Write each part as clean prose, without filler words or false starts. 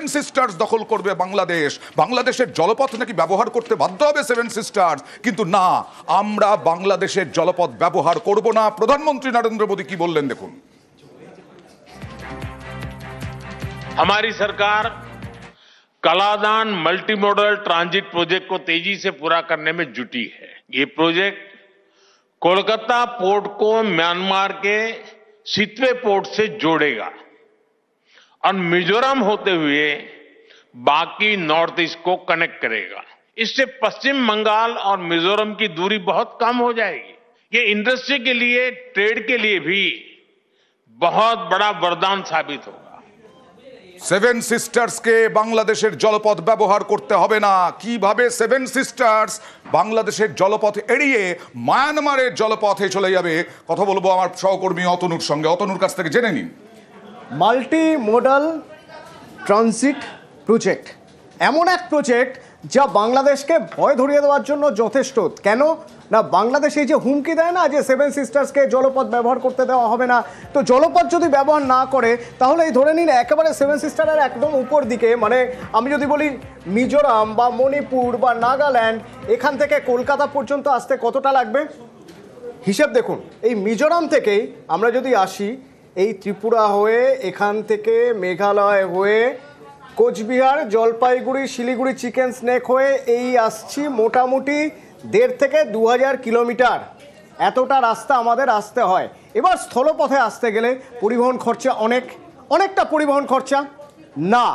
Seven sisters দখল করবে বাংলাদেশ, বাংলাদেশের জলপথ নাকি ব্যবহার করতে বাধ্য হবে সেভেন সিস্টার্স। কিন্তু না, আমরা বাংলাদেশের জলপথ ব্যবহার করব না। প্রধানমন্ত্রী নরেন্দ্র মোদী কি বললেন দেখুন। हमारी सरकार Kaladan multi modal transit project को तेजी से पूरा करने में जुटी है। ये प्रोजेक्ट कोलकाता पोर्ट को म्यांमार के सितवे पोर्ट से जोड़ेगा और मिजोरम होते हुए बाकी नॉर्थ ईस्ट को कनेक्ट करेगा। इससे पश्चिम बंगाल और मिजोरम की दूरी बहुत कम हो जाएगी। ये इंडस्ट्री के लिए, ट्रेड के लिए भी बहुत बड़ा वरदान साबित होगा। সেভেন সিস্টার্সকে বাংলাদেশের জলপথ ব্যবহার করতে হবে না। কিভাবে সেভেন সিস্টার্স বাংলাদেশের জলপথ এড়িয়ে মায়ানমারের জলপথে চলে যাবে, কথা বলবো আমার সহকর্মী অতনুর সঙ্গে। অতনুর কাছ থেকে জেনে নিন। মাল্টি মোডাল ট্রানজিট প্রজেক্ট এমন এক প্রজেক্ট যা বাংলাদেশকে ভয় ধরিয়ে দেওয়ার জন্য যথেষ্ট। কেন না, বাংলাদেশ এই যে হুমকি দেয় না যে সেভেন সিস্টার্সকে জলপথ ব্যবহার করতে দেওয়া হবে না, তো জলপথ যদি ব্যবহার না করে তাহলে এই ধরে নিন একেবারে সেভেন সিস্টারের একদম উপর দিকে, মানে আমি যদি বলি মিজোরাম বা মণিপুর বা নাগাল্যান্ড, এখান থেকে কলকাতা পর্যন্ত আসতে কতটা লাগবে হিসেব দেখুন। এই মিজোরাম থেকেই আমরা যদি আসি, এই ত্রিপুরা হয়ে, এখান থেকে মেঘালয় হয়ে, কোচবিহার, জলপাইগুড়ি, শিলিগুড়ি, চিকেন স্নেক হয়ে এই আসছি মোটামুটি 1,500 থেকে 2,000 কিলোমিটার। এতটা রাস্তা আমাদের আসতে হয়। এবার স্থলপথে আসতে গেলে পরিবহন খরচা অনেকটা পরিবহন খরচা। না,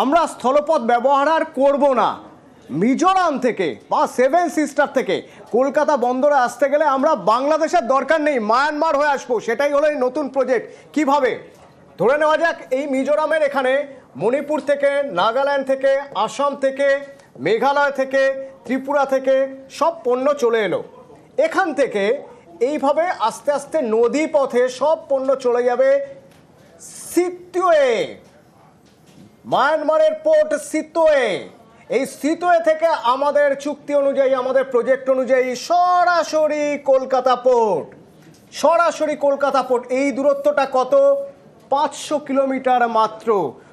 আমরা স্থলপথ ব্যবহার আর করবো না। মিজোরাম থেকে বা সেভেন সিস্টার থেকে কলকাতা বন্দরে আসতে গেলে আমরা বাংলাদেশের দরকার নেই, মায়ানমার হয়ে আসবো। সেটাই হলো এই নতুন প্রজেক্ট। কিভাবে? ধরে নেওয়া যাক এই মিজোরামের এখানে মণিপুর থেকে, নাগাল্যান্ড থেকে, আসাম থেকে, মেঘালয় থেকে, ত্রিপুরা থেকে সব পণ্য চলে এলো। এখান থেকে এইভাবে আস্তে আস্তে নদী পথে সব পণ্য চলে যাবে সিতোয়ে, মায়ানমারের পোর্ট সিতোয়ে। এই সিতোয়ে থেকে আমাদের চুক্তি অনুযায়ী, আমাদের প্রজেক্ট অনুযায়ী সরাসরি কলকাতা পোর্ট, সরাসরি কলকাতা পোর্ট। এই দূরত্বটা কত? 500 কিলোমিটার মাত্র।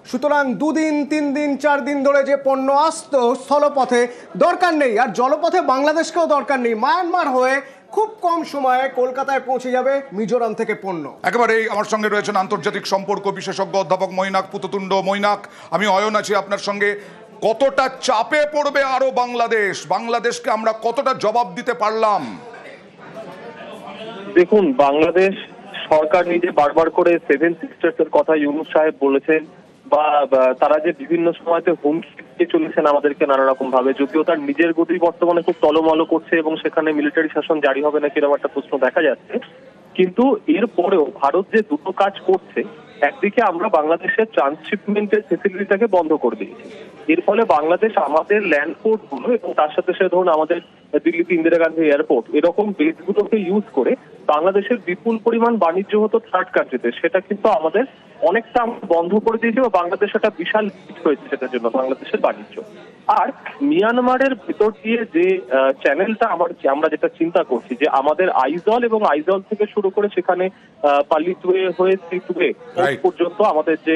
সুতরাং 2 দিন, 3 দিন, 4 দিন ধরে যে পণ্য আসতো স্থলপথে দরকার নেই, আর জলপথে বাংলাদেশকেও দরকার নেই। মায়ানমার হয়ে খুব কম সময়ে কলকাতায় পৌঁছে যাবে মিজোরাম থেকে পণ্য। একেবারেই আমার সঙ্গে রয়েছেন আন্তর্জাতিক সম্পর্ক বিশেষজ্ঞ অধ্যাপক মৈনাক পুততুণ্ড। মৈনাক, আমি অয়ন আছি আপনার সঙ্গে। কতটা চাপে পড়বে আরো বাংলাদেশকে আমরা কতটা জবাব দিতে পারলাম? দেখুন, বাংলাদেশ সরকার নিজে বারবার করে সেভেন সিস্টার্স এর কথা ইউনূস সাহেব বলেছেন, বা তারা যে বিভিন্ন সময়তে হুমকি চলেছেন আমাদেরকে নানা রকম ভাবে, যদিও তার নিজের গতি বর্তমানে খুব টলমল করছে এবং সেখানে মিলিটারি শাসন জারি হবে নাকি এরকম একটা প্রশ্ন দেখা যাচ্ছে। কিন্তু এর পরেও ভারত যে দুটো কাজ করছে, একদিকে আমরা বাংলাদেশের ট্রান্সশিপমেন্টের ফেসিলিটিটাকে বন্ধ করে দিয়েছি। এর ফলে বাংলাদেশ আমাদের ল্যান্ড পোর্ট গুলো এবং তার সাথে সে ধরুন আমাদের দিল্লিতে ইন্দিরা গান্ধী এয়ারপোর্ট এরকম বেসগুলোকে ইউজ করে বাংলাদেশের বিপুল পরিমাণ বাণিজ্য হতো থার্ড কান্ট্রিতে, সেটা কিন্তু আমাদের অনেকটা বন্ধ করে দিয়েছে বা বাংলাদেশ একটা বিশাল হিট হয়েছে সেটার জন্য বাংলাদেশের বাণিজ্য। আর মিয়ানমারের ভেতর দিয়ে যে চ্যানেলটা আমরা যেটা চিন্তা করছি যে আমাদের আইজল এবং আইজল থেকে শুরু করে সেখানে পালিতুয়ে হয়ে সিতুয়ে পর্যন্ত আমাদের যে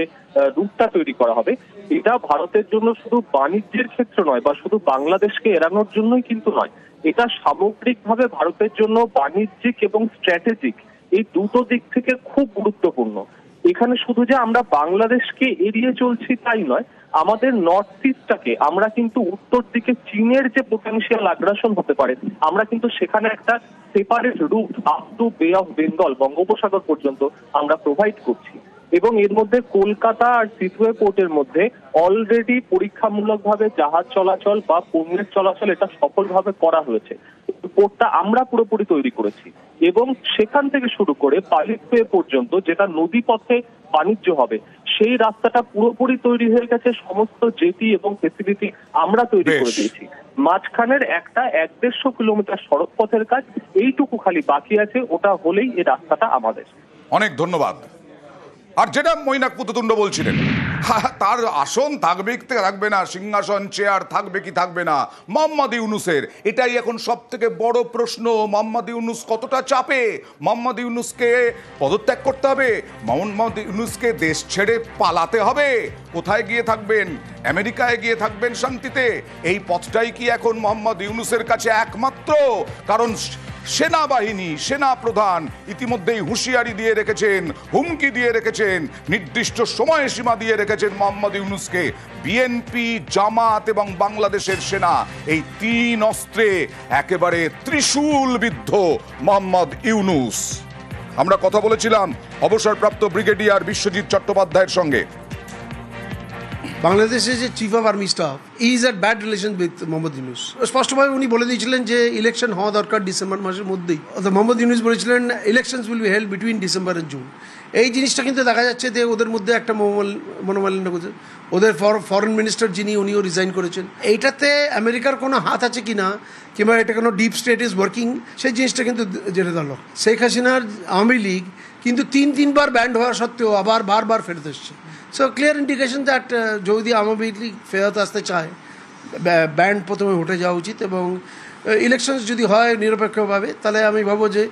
রুটটা তৈরি করা হবে, এটা ভারতের জন্য শুধু বাণিজ্যের ক্ষেত্র নয় বা শুধু বাংলাদেশকে এড়ানোর জন্যই কিন্তু নয়, এটা সামগ্রিকভাবে ভারতের জন্য বাণিজ্যিক এবং স্ট্র্যাটেজিক এই দুটো দিক থেকে খুব গুরুত্বপূর্ণ। এখানে শুধু যে আমরা বাংলাদেশকে এড়িয়ে চলছি তাই নয়, আমাদের নর্থ ইস্টটাকে আমরা কিন্তু উত্তর দিকে চীনের যে পোটেনশিয়াল আগ্রাসন হতে পারে, আমরা কিন্তু সেখানে একটা সেপারেট রুট আপ টু বে অফ বেঙ্গল, বঙ্গোপসাগর পর্যন্ত আমরা প্রোভাইড করছি। এবং এর মধ্যে কলকাতা আর সিতোয়ে পোর্টের মধ্যে অলরেডি পরীক্ষামূলকভাবে জাহাজ চলাচল বা পণ্যের চলাচল এটা সফলভাবে করা হয়েছে। পোর্টটা আমরা পুরোপুরি তৈরি করেছি এবং সেখান থেকে শুরু করে পালিতুয়ে পর্যন্ত যেটা নদী পথে বাণিজ্য হবে, সেই রাস্তাটা পুরোপুরি তৈরি হয়ে গেছে। সমস্ত জেটি এবং ফেসিলিটি আমরা তৈরি করে দিয়েছি। মাঝখানের একটা 150 কিলোমিটার সড়ক পথের কাজ এইটুকু খালি বাকি আছে, ওটা হলেই এই রাস্তাটা আমাদের। অনেক ধন্যবাদ। আর যেটা মৈনাক পুততুণ্ড বলছিলেন, তার আসন থাকবে কি থাকবে না, সিংহাসন চেয়ার থাকবে কি থাকবে না মোহাম্মদ ইউনূসের, এটাই এখন সব থেকে বড় প্রশ্ন। মোহাম্মদ ইউনূস কতটা চাপে? মোহাম্মদ ইউনূসকে পদত্যাগ করতে হবে, মোহাম্মদ ইউনূসকে দেশ ছেড়ে পালাতে হবে, কোথায় গিয়ে থাকবেন? আমেরিকায় গিয়ে থাকবেন শান্তিতে? এই পথটাই কি এখন মোহাম্মদ ইউনূসের কাছে একমাত্র? কারণ সেনাবাহিনী, সেনা প্রধান ইতিমধ্যেই হুঁশিয়ারি দিয়ে রেখেছেন, হুমকি দিয়ে রেখেছেন, নির্দিষ্ট সময়সীমা দিয়ে রেখেছেন মোহাম্মদ ইউনূসকে। বিএনপি, জামাত এবং বাংলাদেশের সেনা, এই তিন অস্ত্রে একেবারে ত্রিশূলবিদ্ধ মোহাম্মদ ইউনূস। আমরা কথা বলেছিলাম অবসরপ্রাপ্ত ব্রিগেডিয়ার বিশ্বজিৎ চট্টোপাধ্যায়ের সঙ্গে। বাংলাদেশের যে chief of army staff is at bad relation with Mohammad Yunus. স্পষ্টভাবে উনি বলে দিয়েছিলেন যে ইলেকশন হওয়া দরকার ডিসেম্বর মাসের মধ্যেই। মোহাম্মদ ইউনূস বলেছিলেন elections will be held between December and June. এই জিনিসটা কিন্তু দেখা যাচ্ছে যে ওদের মধ্যে একটা মনোমালিন্য করছে। ওদের ফরেন মিনিস্টার যিনি, উনিও রিজাইন করেছেন। এইটাতে আমেরিকার কোনো হাত আছে কি না, কিংবা এটা কোনো ডিপ স্টেট ইজ ওয়ার্কিং, সেই জিনিসটা কিন্তু জেনে গেল। শেখ হাসিনার আওয়ামী লীগ কিন্তু তিনবার ব্যান্ড হওয়া সত্ত্বেও আবার বারবার ফেরত এসছে। সো ক্লিয়ার ইন্ডিকেশন দ্যাট যদি আওয়ামী লীগ ফেরত আসতে চায়, ব্যান্ড প্রথমে উঠে যাওয়া উচিত, এবং ইলেকশন যদি হয় নিরপেক্ষভাবে, তাহলে আমি ভাবো যে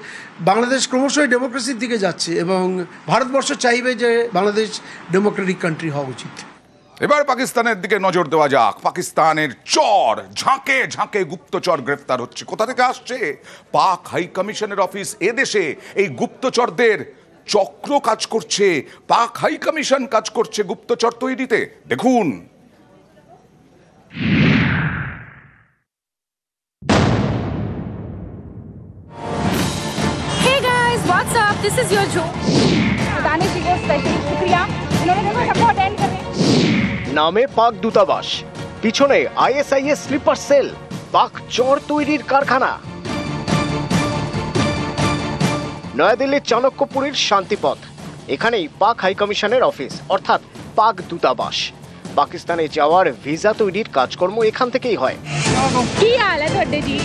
বাংলাদেশ ক্রমশই ডেমোক্রেসির দিকে যাচ্ছে এবং ভারতবর্ষ চাইবে যে বাংলাদেশ ডেমোক্রেটিক কান্ট্রি হওয়া উচিত। এবার পাকিস্তানের দিকে নজর দেওয়া যাক। পাকিস্তানের চর, ঝাঁকে ঝাঁকে গুপ্তচর গ্রেফতার হচ্ছে। কোথা থেকে আসছে? পাক হাই কমিশনের অফিস এদেশে এই গুপ্তচরদের চক্র কাজ করছে, পাক হাই কমিশন কাজ করছে গুপ্তচর তৈরিতে। দেখুন। Hey guys, what's up? This is your Joe. Danish जी को स्पेशली शुक्रिया, इन्होंने देखो सबको अटेंड कर रहे हैं। নামে পাক দূতাবাস, পিছনে আইএসআইএস স্লিপার সেল, পাক চর তৈরির কারখানা। নয়াদিল্লির চাণক্যপুরীর শান্তিপথ, এখানেই পাক হাই কমিশনের অফিস অর্থাৎ পাক দূতাবাস। পাকিস্তানে যাওয়ার ভিসা তৈরির কাজকর্ম এখান থেকেই হয়। কি হাল है ਤੁਹਾਡੇ जी?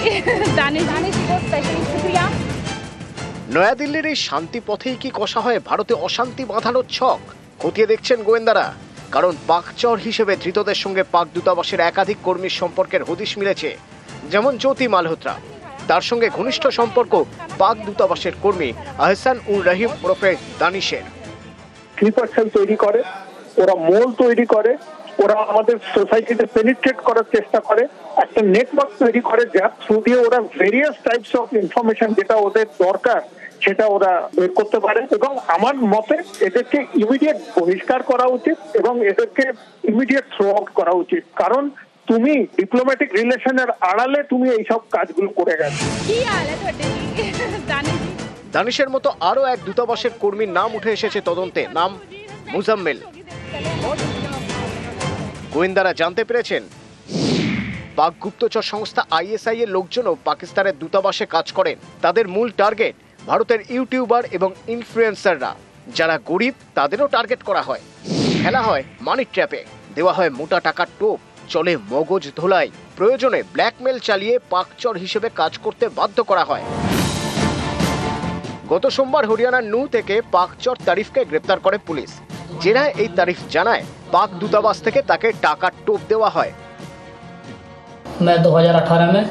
दानिश जी को स्पेशली शुक्रिया। নয়াদিল্লির এই শান্তিপথেই কি কষা হয় ভারতে অশান্তি বাঁধানোর ছক? খতিয়ে দেখছেন গোয়েন্দারা। কারণ পাকচর হিসেবে ধৃতদের সঙ্গে পাক দূতাবাসের একাধিক কর্মীর সম্পর্কের হদিশ মিলেছে। যেমন জ্যোতি মালহোত্রা, তার সঙ্গে ঘনিষ্ঠ সম্পর্ক পাক দূতাবাসের কর্মী আহসান উর রহিম ওরফে দানিশের। স্লিপার সেল তৈরি করে, ওরা মোল তৈরি করে, ওরা আমাদের সোসাইটিতে পেনিট্রেট করার চেষ্টা করে, একটা নেটওয়ার্ক তৈরি করে, যার থ্রু দিয়ে ওরা ভেরিয়াস টাইপস অফ ইনফরমেশন যেটা ওদের দরকার সেটা ওরা বের করতে পারে। এবং আমার মতে এদেরকে ইমিডিয়েট বহিষ্কার করা উচিত এবং এদেরকে ইমিডিয়েট থ্রো আউট করা উচিত। কারণ তুমি ডিপ্লোম্যাটিক রিলেশনের আড়ালে তুমি এইসব কাজগুলো করে গেছো। কি হাল है ਤੁਹਾਡੇ जी? दानिश जी। দানিশের মতো আরও এক দূতাবাসের কর্মীর নাম উঠে এসেছে তদন্তে, নাম মুজাম্মেল। গোয়েন্দারা জানতে পেরেছেন পাক গুপ্তচর সংস্থা আইএসআই এর লোকজনও পাকিস্তানের দূতাবাসে কাজ করেন। তাদের মূল টার্গেট ভারতের ইউটিউবার এবং ইনফ্লুয়েন্সাররা। যারা গরিব তাদেরও টার্গেট করা হয়, খেলা হয় মানি ট্র্যাপে, দেওয়া হয় মোটা টাকার টোপ, চলে মগজ ধোলাই, প্রয়োজনে ব্ল্যাকমেল চালিয়ে পাকচর হিসেবে কাজ করতে বাধ্য করা হয়। গত সোমবার হরিয়ানার নূ থেকে পাকচর তারিফকে গ্রেপ্তার করে পুলিশ। জেরায় এই তারিফ জানায় পাক দূতাবাস থেকে তাকে টাকার টোপ দেওয়া হয়। मैं 2018 में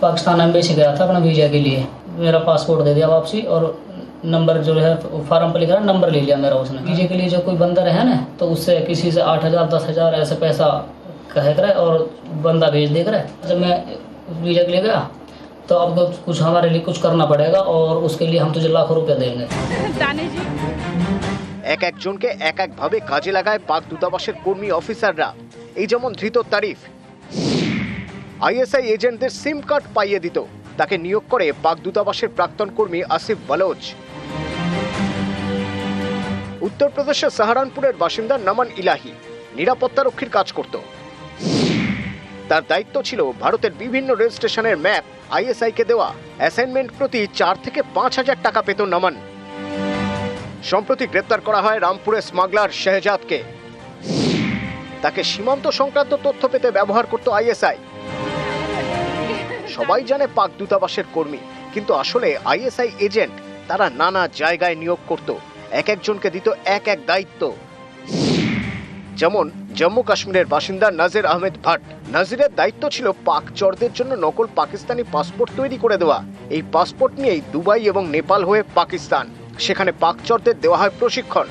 पाकिस्तान एम्बेसी गया था अपना वीज़ा के लिए। मेरा पासपोर्ट दे दिया वापसी और नंबर जो है फॉर्म पर लिखा है नंबर ले लिया मेरा उसने। वीज़े के लिए जो कोई बंदा रहे ना तो उससे किसी से 8,000 10,000 ऐसे पैसा कहे करे और बंदा भेज दे करे। जब मैं वीज़ा के लिए गया तो अब तो कुछ हमारे लिए कुछ करना पड़ेगा और उसके लिए हम तुझे लाखों रुपया देंगे। दानिश जी। এক একজনকে এক একভাবে কাজে লাগায় পাক দূতাবাসের কর্মী অফিসাররা। এই যেমন ধৃত তারিফ আইএসআই এজেন্টদের সিম কার্ড পাইয়ে দিত, তাকে নিয়োগ করে পাক দূতাবাসের প্রাক্তন কর্মী আসিফ বালোচ। উত্তরপ্রদেশের সাহারানপুরের বাসিন্দা নমন ইলাহি নিরাপত্তারক্ষীর কাজ করত। তার দায়িত্ব ছিল ভারতের বিভিন্ন রেল স্টেশনের ম্যাপ আইএসআইকে দেওয়া। অ্যাসাইনমেন্ট প্রতি 4 থেকে 5,000 টাকা পেত নমন। সম্প্রতি গ্রেপ্তার করা হয় রামপুরের স্মাগলার শেহজাদকে। তাকে সীমান্ত সংক্রান্ত তথ্য পেতে ব্যবহার করত আইএসআই। সবাই জানে পাক দূতাবাসের কর্মী, কিন্তু আসলে আইএসআই এজেন্ট। তারা নানা জায়গায় নিয়োগ করত, এক একজনকে দিত এক এক দায়িত্ব। যেমন জম্মু কাশ্মীরের বাসিন্দা নাজির আহমেদ ভাট। নাজিরের দায়িত্ব ছিল পাক চরদের জন্য নকল পাকিস্তানি পাসপোর্ট তৈরি করে দেওয়া। এই পাসপোর্ট নিয়েই দুবাই এবং নেপাল হয়ে পাকিস্তান, সেখানে পাক চরদের দেওয়া হয় প্রশিক্ষণ।